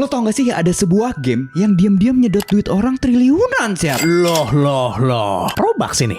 Lo tau gak sih ada sebuah game yang diam-diam nyedot duit orang triliunan sih? Loh. Roblox ini.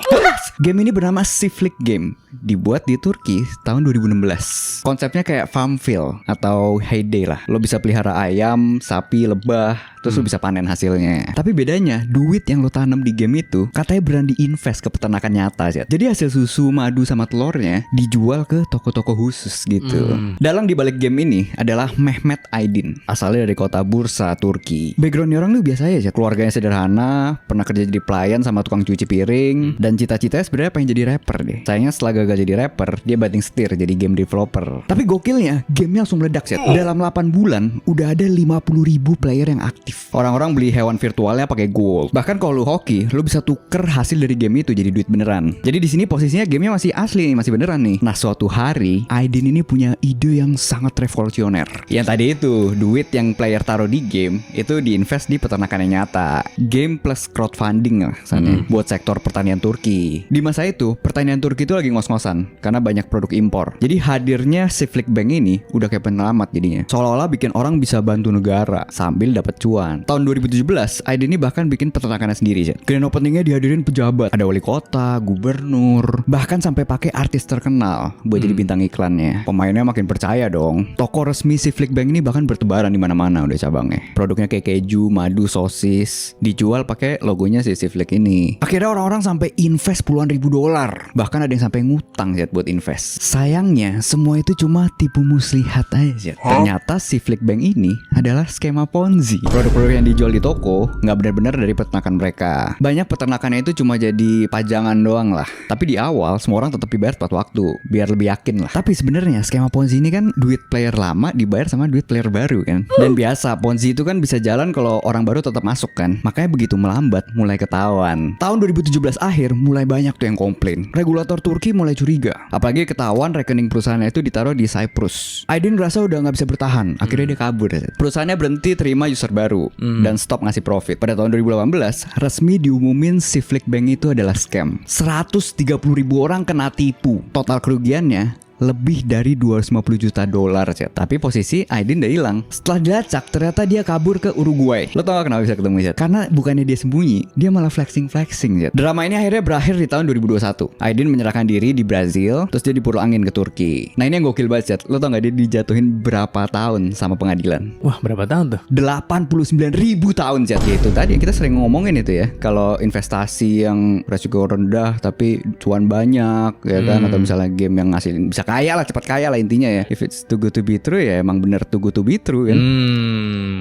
Game ini bernama Siflik Game. Dibuat di Turki tahun 2016. Konsepnya kayak Farmville atau Hay Day lah. Lo bisa pelihara ayam, sapi, lebah, terus lo bisa panen hasilnya. Tapi bedanya, duit yang lo tanam di game itu katanya berani invest ke peternakan nyata sih. Jadi hasil susu, madu, sama telurnya dijual ke toko-toko khusus gitu. Dalang dibalik game ini adalah Mehmet Aydin. Asalnya dari kota Bursa, Turki. Backgroundnya orang tuh biasa aja. Keluarganya sederhana, pernah kerja jadi pelayan sama tukang cuci piring, dan cita-citanya sebenarnya pengen jadi rapper deh. Sayangnya setelah gagal jadi rapper, dia banting setir jadi game developer. Tapi gokilnya, gamenya langsung meledak sih. Dalam 8 bulan, udah ada 50.000 player yang aktif. Orang-orang beli hewan virtualnya pakai gold. Bahkan kalau lu hoki, lu bisa tuker hasil dari game itu jadi duit beneran. Jadi di sini posisinya gamenya masih asli nih, masih beneran nih. Nah suatu hari, Aydin ini punya ide yang sangat revolusioner. Yang tadi itu, duit yang player taruh di game itu diinvest di peternakan yang nyata. Game plus crowdfunding lah sana, buat sektor pertanian Turki. Di masa itu, pertanian Turki itu lagi ngos-ngosan karena banyak produk impor. Jadi hadirnya Siflik Bank ini udah kayak penyelamat jadinya. Seolah-olah bikin orang bisa bantu negara sambil dapat cuan. Tahun 2017, Aydin ini bahkan bikin peternakannya sendiri sih. Grand openingnya dihadirin pejabat, ada wali kota, gubernur, bahkan sampai pakai artis terkenal buat jadi bintang iklannya. Pemainnya makin percaya dong. Toko resmi Siflik Bank ini bahkan bertebaran di mana-mana udah cabangnya. Produknya kayak keju, madu, sosis, dijual pakai logonya si Siflik ini. Akhirnya orang-orang sampai invest puluhan ribu dolar. Bahkan ada yang sampai ngutang sih buat invest. Sayangnya semua itu cuma tipu muslihat aja. Ternyata Siflik Bank ini adalah skema Ponzi. Produk-produk yang dijual di toko nggak benar-benar dari peternakan mereka. Banyak peternakannya itu cuma jadi pajangan doang lah. Tapi di awal semua orang tetap dibayar tepat waktu, biar lebih yakin lah. Tapi sebenarnya skema Ponzi ini kan duit player lama dibayar sama duit player baru kan. Dan biasa Ponzi itu kan bisa jalan kalau orang baru tetap masuk kan. Makanya begitu melambat mulai ketahuan. Tahun 2017 akhir mulai banyak tuh yang komplain. Regulator Turki mulai curiga. Apalagi ketahuan rekening perusahaannya itu ditaruh di Cyprus. Aydin rasa udah nggak bisa bertahan. Akhirnya dia kabur. Perusahaannya berhenti terima user baru dan stop ngasih profit. Pada tahun 2018 resmi diumumin Siflik Bank itu adalah scam. 130.000 orang kena tipu. Total kerugiannya lebih dari 250 juta dolar sih. Tapi posisi Aydin udah hilang. Setelah dilacak ternyata dia kabur ke Uruguay. Lo tau gak kenapa bisa ketemu sih? Karena bukannya dia sembunyi, dia malah flexing sih. Drama ini akhirnya berakhir di tahun 2021. Aydin menyerahkan diri di Brazil, terus dia dipulangin ke Turki. Nah ini yang gokil banget sih. Lo tau gak dia dijatuhin berapa tahun sama pengadilan? Wah, berapa tahun tuh? 89.000 tahun sih. Itu tadi yang kita sering ngomongin itu ya. Kalau investasi yang resiko rendah tapi cuan banyak ya kan, atau misalnya game yang ngasilin bisa kaya lah, cepat kaya lah intinya ya. If it's too good to be true ya emang bener too good to be true kan.